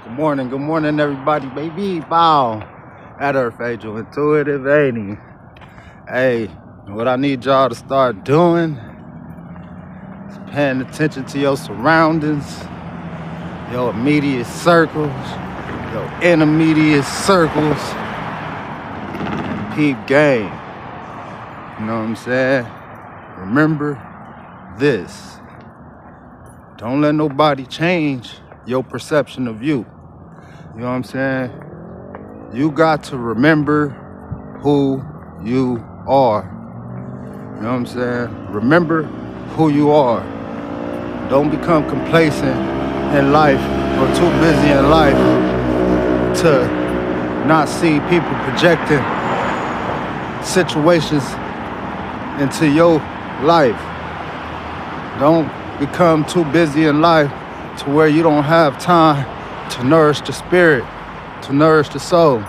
Good morning, everybody, baby. Bow. At Earth Angel Intuitive 80. Hey, what I need y'all to start doing is paying attention to your surroundings, your immediate circles, your intermediate circles. Peep game. You know what I'm saying? Remember this. Don't let nobody change your perception of you. You know what I'm saying? You got to remember who you are. You know what I'm saying? Remember who you are. Don't become complacent in life or too busy in life to not see people projecting situations into your life. Don't become too busy in life to where you don't have time to nourish the spirit, to nourish the soul.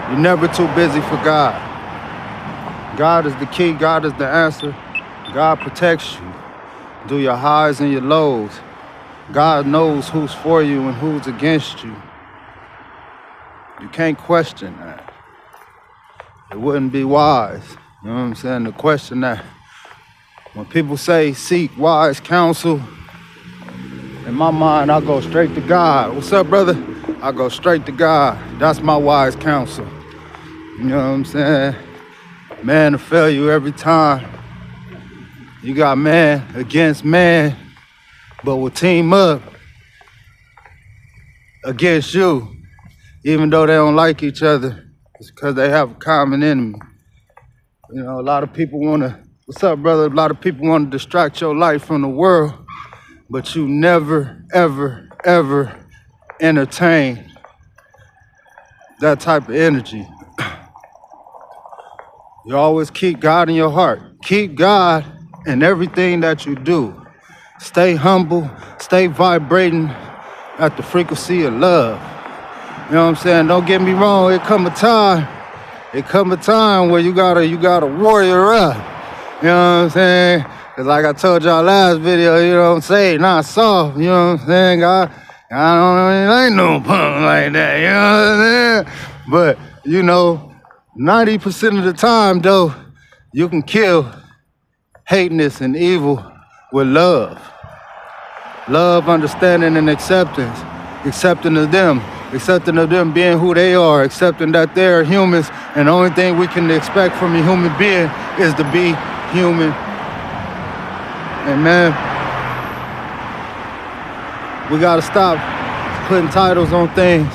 You're never too busy for God. God is the key. God is the answer. God protects you. Do your highs and your lows. God knows who's for you and who's against you. You can't question that. It wouldn't be wise. You know what I'm saying? To question that. When people say seek wise counsel, in my mind, I go straight to God. What's up, brother? I go straight to God. That's my wise counsel. You know what I'm saying? Man to fail you every time. You got man against man, but will team up against you, even though they don't like each other. It's because they have a common enemy. You know, a lot of people want to, what's up, brother? A lot of people want to distract your life from the world, but you never, ever, ever entertain that type of energy. You always keep God in your heart. Keep God in everything that you do. Stay humble, stay vibrating at the frequency of love. You know what I'm saying? Don't get me wrong, it come a time where you gotta warrior up. You know what I'm saying? Cause like I told y'all last video, you know what I'm saying? Not soft, you know what I'm saying? God, I don't ain't no punk like that, you know what I'm saying? But, you know, 90% of the time though, you can kill hateness and evil with love. Love, understanding, and acceptance. Accepting of them being who they are, accepting that they're humans, and the only thing we can expect from a human being is to be human. And man, we gotta stop putting titles on things.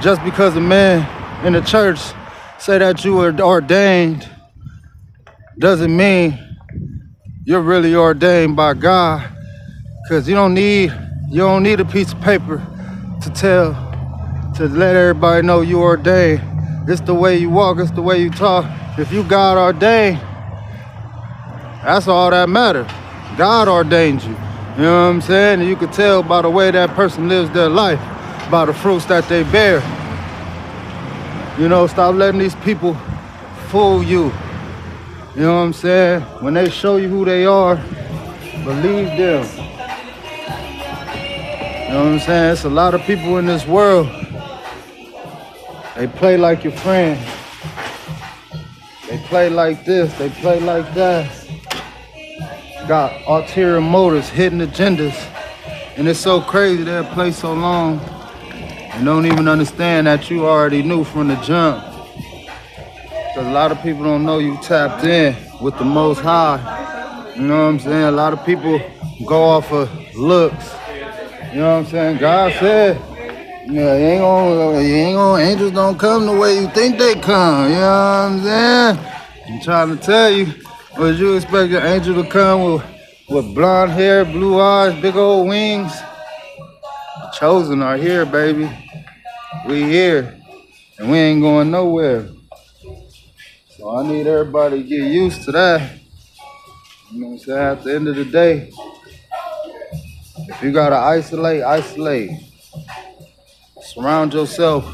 Just because a man in the church say that you are ordained doesn't mean you're really ordained by God. Cause you don't need a piece of paper to let everybody know you ordained. It's the way you walk, it's the way you talk. If you God ordained, that's all that matters. God ordained you. You know what I'm saying? And you can tell by the way that person lives their life, by the fruits that they bear. You know, stop letting these people fool you. You know what I'm saying? When they show you who they are, believe them. You know what I'm saying? It's a lot of people in this world. They play like your friend. They play like this, they play like that. Got ulterior motives, hidden agendas. And it's so crazy they'll play so long and don't even understand that you already knew from the jump. Because a lot of people don't know you tapped in with the Most High. You know what I'm saying? A lot of people go off of looks. You know what I'm saying? God said, yeah, you ain't gonna, angels don't come the way you think they come. You know what I'm saying? I'm trying to tell you, would you expect an angel to come with blonde hair, blue eyes, big old wings? The chosen are here, baby. We here, and we ain't going nowhere. So I need everybody to get used to that. You know what I'm saying? At the end of the day, if you gotta isolate. Surround yourself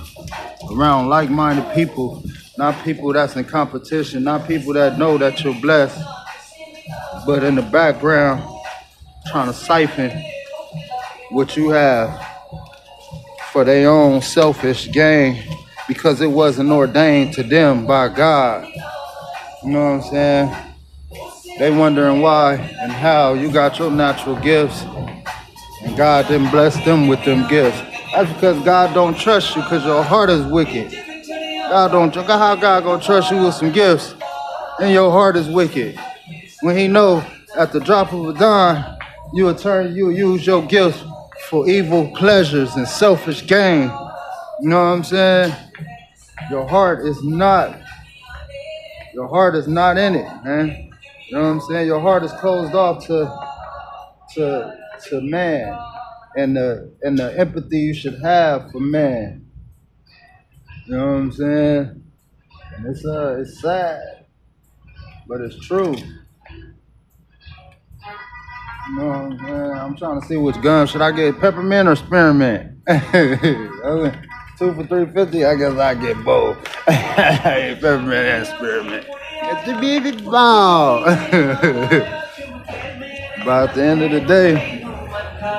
around like-minded people, not people that's in competition, not people that know that you're blessed, but in the background trying to siphon what you have for their own selfish gain because it wasn't ordained to them by God. You know what I'm saying? They wondering why and how you got your natural gifts and God didn't bless them with them gifts. That's because God don't trust you because your heart is wicked. How God gonna trust you with some gifts and your heart is wicked? When he know at the drop of a dime, you'll use your gifts for evil pleasures and selfish gain. You know what I'm saying? Your heart is not in it, man. You know what I'm saying? Your heart is closed off to man and the empathy you should have for man. You know what I'm saying? And it's sad, but it's true. You know what I'm saying? I'm trying to see which gun should I get, peppermint or spearmint? 2 for $3.50. I guess I get both. Peppermint and spearmint. It's the baby ball. But at the end of the day,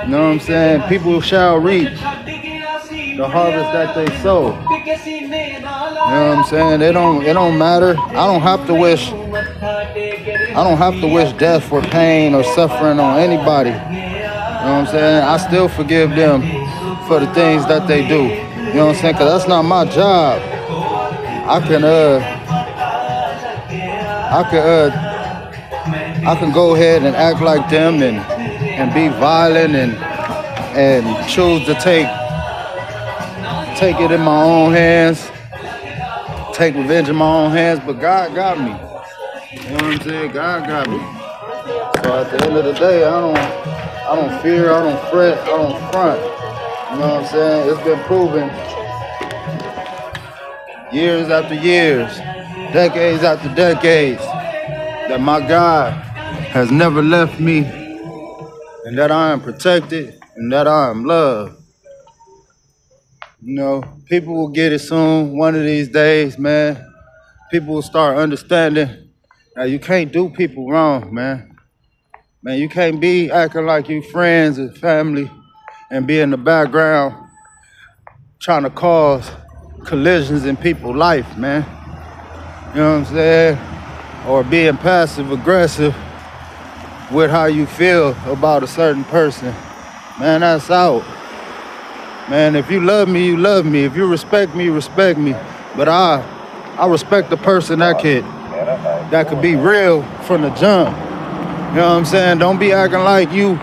you know what I'm saying? People shall reap the harvest that they sow. You know what I'm saying? It don't matter. I don't have to wish death or pain or suffering on anybody. You know what I'm saying? I still forgive them for the things that they do. You know what I'm saying? Cause that's not my job. I can go ahead and act like them and be violent and choose to take it in my own hands, take revenge in my own hands, but God got me. You know what I'm saying? God got me. So at the end of the day, I don't fear, I don't fret, I don't front. You know what I'm saying? It's been proven years after years, decades after decades, that my God has never left me and that I am protected and that I am loved. You know, people will get it soon, one of these days, man. People will start understanding that you can't do people wrong, man. Man, you can't be acting like you friends and family and be in the background trying to cause collisions in people's life, man. You know what I'm saying? Or being passive aggressive with how you feel about a certain person. Man, that's out. Man, if you love me, you love me. If you respect me, you respect me. But I respect the person that could be real from the jump. You know what I'm saying? Don't be acting like you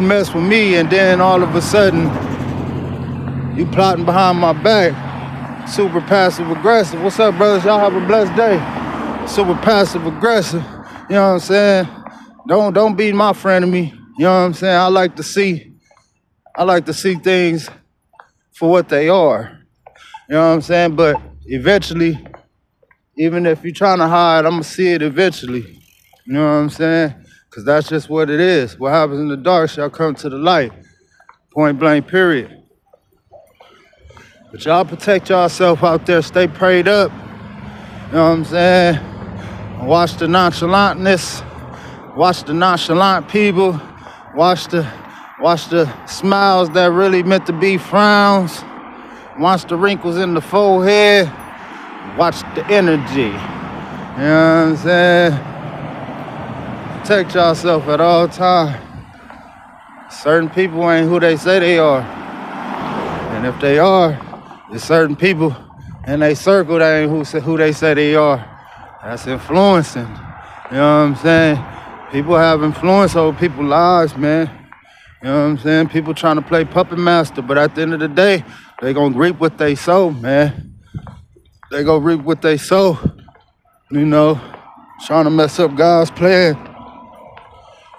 mess with me and then all of a sudden you plotting behind my back. Super passive aggressive. What's up, brothers? Y'all have a blessed day. Super passive aggressive. You know what I'm saying? Don't be my frenemy. You know what I'm saying? I like to see things for what they are. You know what I'm saying? But eventually, even if you're trying to hide, I'm gonna see it eventually. You know what I'm saying? Because that's just what it is. What happens in the dark shall come to the light. Point blank, period. But y'all protect yourself out there. Stay prayed up. You know what I'm saying? Watch the nonchalantness. Watch the nonchalant people. Watch the smiles that really meant to be frowns. Watch the wrinkles in the forehead. Watch the energy. You know what I'm saying? Protect yourself at all times. Certain people ain't who they say they are. And if they are, there's certain people in they circle that ain't who they say they are. That's influencing. You know what I'm saying? People have influence over people's lives, man. You know what I'm saying? People trying to play puppet master, but at the end of the day, they gonna reap what they sow, man. They gonna reap what they sow. You know, trying to mess up God's plan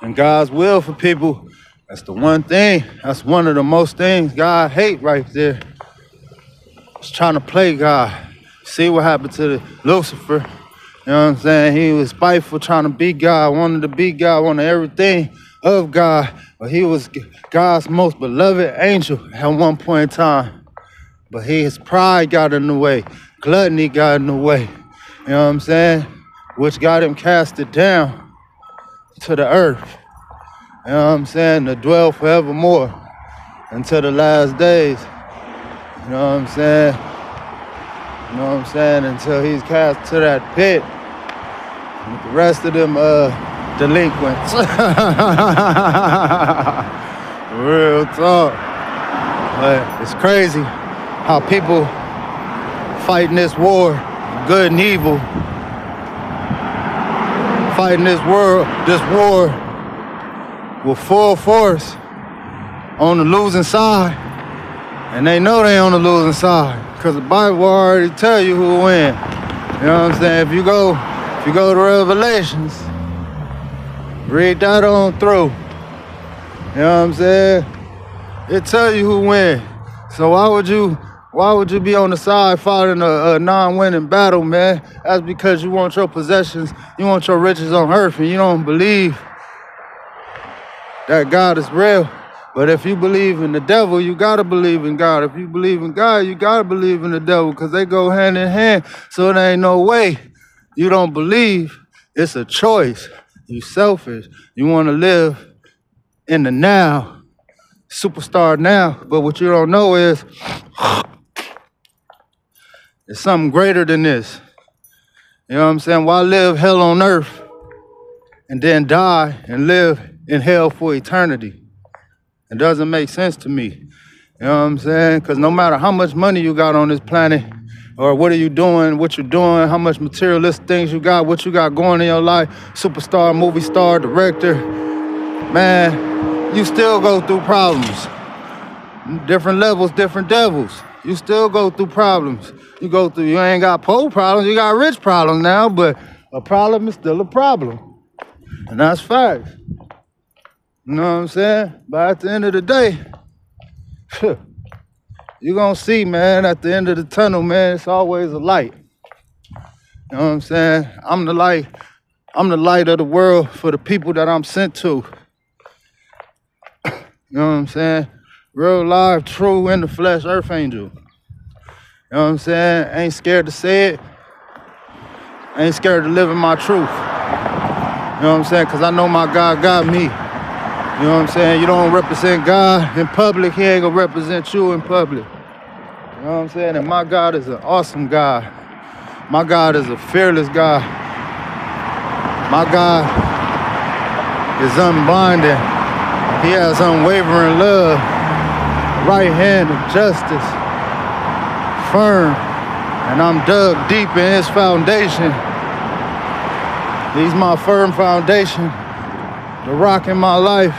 and God's will for people. That's the one thing. That's one of the most things God hate right there. It's trying to play God. See what happened to Lucifer. You know what I'm saying? He was spiteful, trying to be God, wanted to be God, wanted everything of God. But he was God's most beloved angel at one point in time. But his pride got in the way. Gluttony got in the way. You know what I'm saying? Which got him casted down to the earth. You know what I'm saying? To dwell forevermore until the last days. You know what I'm saying? You know what I'm saying? Until he's cast to that pit with the rest of them delinquents. Real talk. But it's crazy how people fighting this war, good and evil, fighting this war with full force on the losing side, and they know they on the losing side because the Bible will already tell you who will win. You know what I'm saying? If you go to Revelations, read that on through. You know what I'm saying? It tell you who win. So why would you be on the side fighting a non-winning battle, man? That's because you want your possessions, you want your riches on earth, and you don't believe that God is real. But if you believe in the devil, you gotta believe in God. If you believe in God, you gotta believe in the devil, because they go hand in hand. So there ain't no way you don't believe. It's a choice. You selfish. You want to live in the now, superstar now. But what you don't know is it's something greater than this. You know what I'm saying? Why live hell on earth and then die and live in hell for eternity? It doesn't make sense to me. You know what I'm saying? Because no matter how much money you got on this planet, or what are you doing, what you're doing, how much materialistic things you got, what you got going in your life, superstar, movie star, director, man, you still go through problems. Different levels, different devils. You still go through problems. You ain't got poor problems, you got rich problems now, but a problem is still a problem. And that's facts. You know what I'm saying? But at the end of the day, you're gonna see, man, at the end of the tunnel, man, it's always a light. You know what I'm saying? I'm the light of the world for the people that I'm sent to. You know what I'm saying? Real, live, true, in the flesh, earth angel. You know what I'm saying? Ain't scared to say it. Ain't scared to live in my truth. You know what I'm saying? Because I know my God got me. You know what I'm saying? You don't represent God in public, he ain't gonna represent you in public. You know what I'm saying? And my God is an awesome God. My God is a fearless God. My God is unbinding. He has unwavering love, right hand of justice, firm, and I'm dug deep in his foundation. He's my firm foundation, the rock in my life,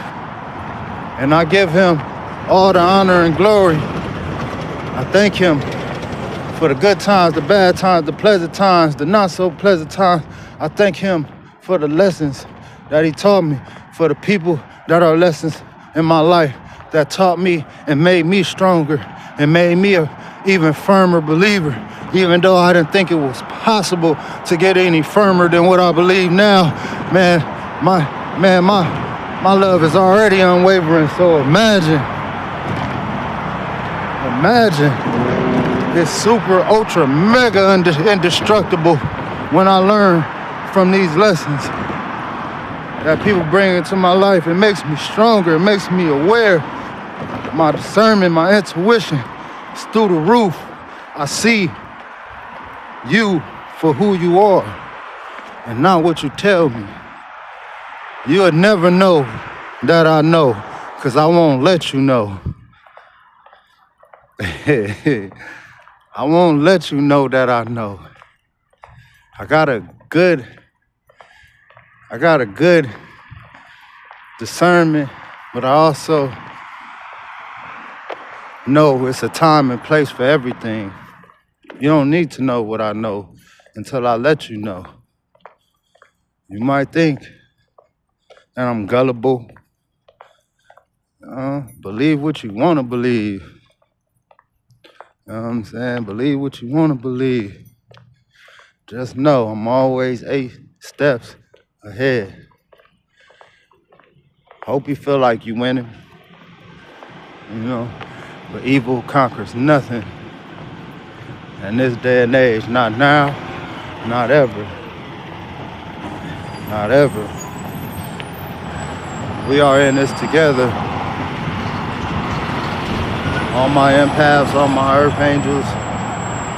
and I give him all the honor and glory. I thank him for the good times, the bad times, the pleasant times, the not so pleasant times. I thank him for the lessons that he taught me, for the people that are lessons in my life that taught me and made me stronger and made me an even firmer believer, even though I didn't think it was possible to get any firmer than what I believe now. My love is already unwavering, so imagine it's super, ultra, mega indestructible when I learn from these lessons that people bring into my life. It makes me stronger, it makes me aware. My discernment, my intuition is through the roof. I see you for who you are and not what you tell me. You'll never know that I know, because I won't let you know. I won't let you know that I know. I got a good discernment, but I also know it's a time and place for everything. You don't need to know what I know until I let you know. You might think that I'm gullible. Believe what you want to believe. You know what I'm saying? Believe what you want to believe. Just know I'm always 8 steps ahead. Hope you feel like you winning. You know, but evil conquers nothing. In this day and age, not now, not ever. Not ever. We are in this together. All my empaths, all my earth angels,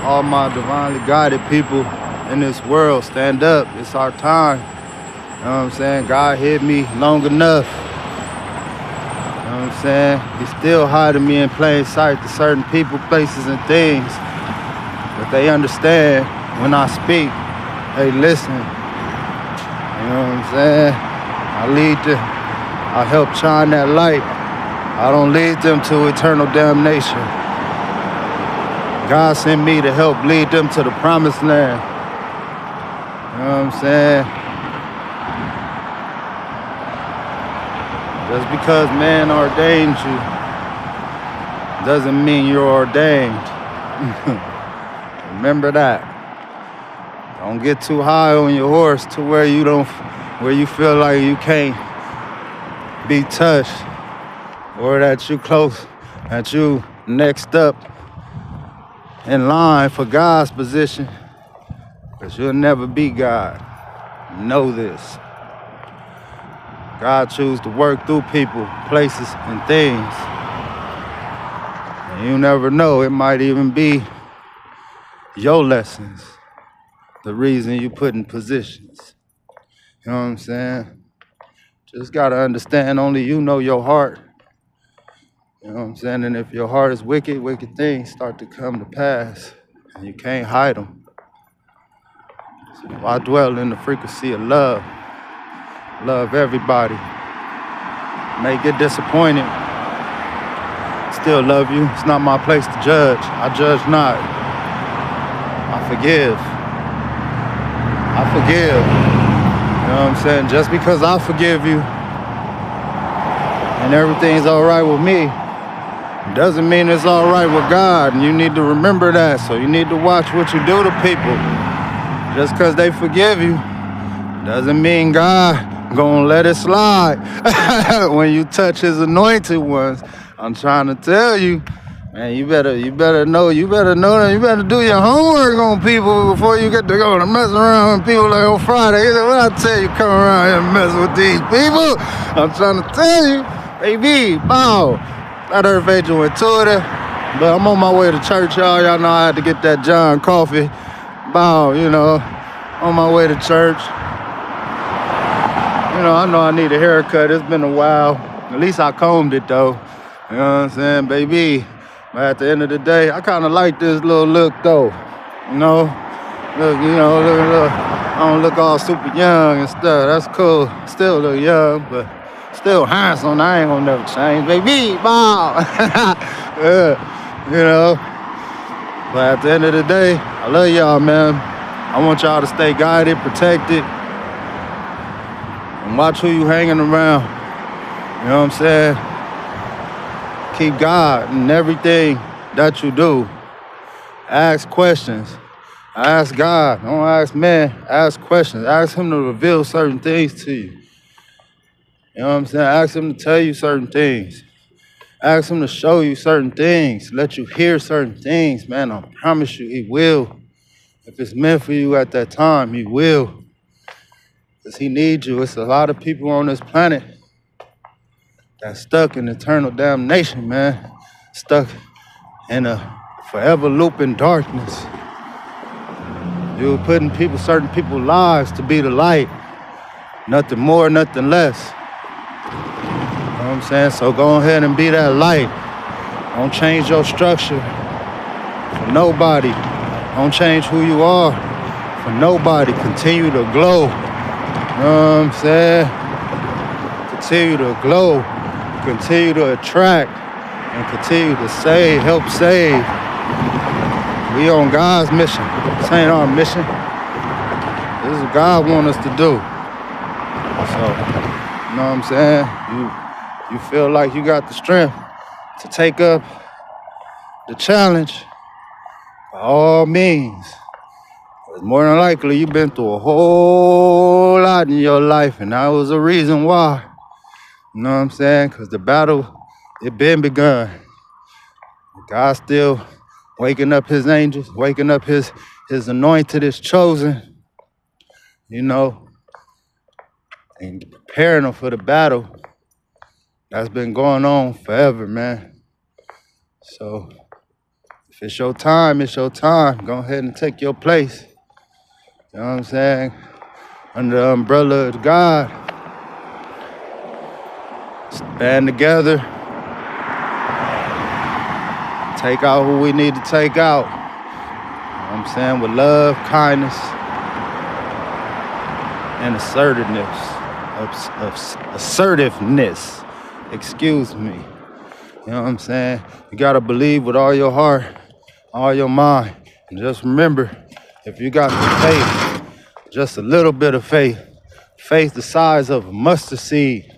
all my divinely guided people in this world, stand up. It's our time. You know what I'm saying? God hid me long enough. You know what I'm saying? He's still hiding me in plain sight to certain people, places, and things. But they understand when I speak, they listen. You know what I'm saying? I help shine that light. I don't lead them to eternal damnation. God sent me to help lead them to the promised land. You know what I'm saying? Just because man ordained you doesn't mean you're ordained. Remember that. Don't get too high on your horse to where you feel like you can't be touched, or that you next up in line for God's position, because you'll never be God. Know this. God chooses to work through people, places, and things. And you never know, it might even be your lessons, the reason you put in positions. You know what I'm saying? Just gotta understand, only you know your heart. You know what I'm saying? And if your heart is wicked, wicked things start to come to pass. And you can't hide them. So I dwell in the frequency of love. Love everybody. May get disappointed. Still love you. It's not my place to judge. I judge not. I forgive. I forgive. You know what I'm saying? Just because I forgive you and everything's all right with me, doesn't mean it's all right with God. And you need to remember that. So you need to watch what you do to people. Just because they forgive you doesn't mean God gonna let it slide. When you touch his anointed ones, I'm trying to tell you, man, you better know that. You better do your homework on people before you get to go to mess around with people like on Friday. What I tell you, come around here and mess with these people? I'm trying to tell you, baby, bow. That Earth Angel Intuitive, but I'm on my way to church, y'all. Y'all know I had to get that John coffee. Bow, on my way to church. I know I need a haircut. It's been a while. At least I combed it, though. You know what I'm saying, baby? But at the end of the day, I kind of like this little look, though. Look, I don't look all super young and stuff. That's cool. Still look young, but still handsome. I ain't gonna never change, baby. Bow. But at the end of the day, I love y'all, man. I want y'all to stay guided, protected, and watch who you hanging around. You know what I'm saying? Keep God in everything that you do. Ask questions. Ask God. Don't ask man. Ask questions. Ask him to reveal certain things to you. You know what I'm saying? Ask him to tell you certain things. Ask him to show you certain things. Let you hear certain things, man. I promise you, he will. If it's meant for you at that time, he will. Because he needs you. It's a lot of people on this planet that's stuck in eternal damnation, man. Stuck in a forever looping darkness. You're putting certain people's lives to be the light. Nothing more, nothing less. You know what I'm saying? So go ahead and be that light. Don't change your structure for nobody. Don't change who you are for nobody. Continue to glow. You know what I'm saying? Continue to glow. Continue to attract. And continue to save, help save. We on God's mission. This ain't our mission. This is what God wants us to do. So, you know what I'm saying? You feel like you got the strength to take up the challenge, by all means. Because more than likely, you've been through a whole lot in your life, and that was a reason why. You know what I'm saying? Because the battle, it been begun. God's still waking up his angels, waking up his anointed, his chosen, and preparing them for the battle. That's been going on forever, man. So if it's your time, it's your time. Go ahead and take your place. You know what I'm saying? Under the umbrella of God. Band together. Take out who we need to take out. You know what I'm saying? With love, kindness, and assertiveness. Excuse me. You know what I'm saying? You gotta believe with all your heart, all your mind. And just remember, if you got the faith, just a little bit of faith, faith the size of a mustard seed,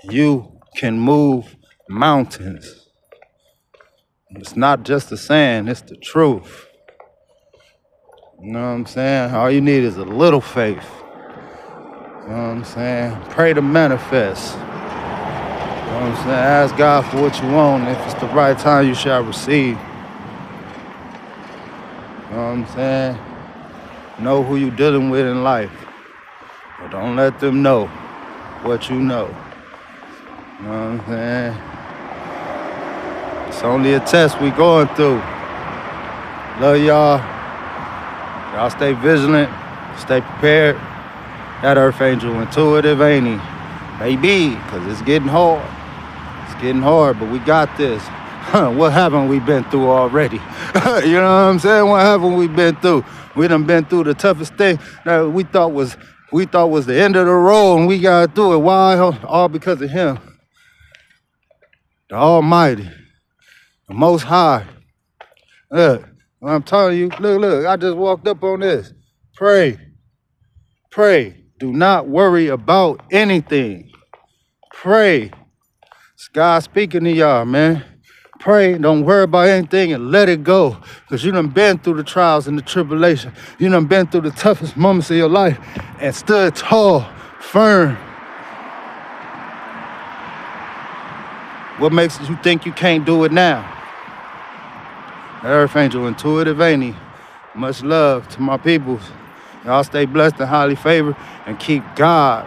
you can move mountains. It's not just the saying, it's the truth. You know what I'm saying? All you need is a little faith. You know what I'm saying? Pray to manifest. You know what I'm saying? Ask God for what you want. If it's the right time, you shall receive. You know what I'm saying? Know who you're dealing with in life. But don't let them know what you know. You know what I'm saying? It's only a test we going through. Love y'all. Y'all stay vigilant. Stay prepared. That Earth Angel intuitive, ain't he? Baby, because it's getting hard. It's getting hard, but we got this. What haven't we been through already? You know what I'm saying? What haven't we been through? We done been through the toughest thing that we thought was the end of the road, and we got through it. Why? All because of him. The Almighty. The Most High. Look, I'm telling you, look, I just walked up on this. Pray. Pray. Do not worry about anything. Pray. It's God speaking to y'all, man. Pray, don't worry about anything and let it go. Because you done been through the trials and the tribulation. You done been through the toughest moments of your life and stood tall, firm. What makes you think you can't do it now? Earth Angel intuitive, ain't he? Much love to my peoples. Y'all stay blessed and highly favored and keep God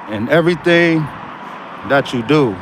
in everything that you do.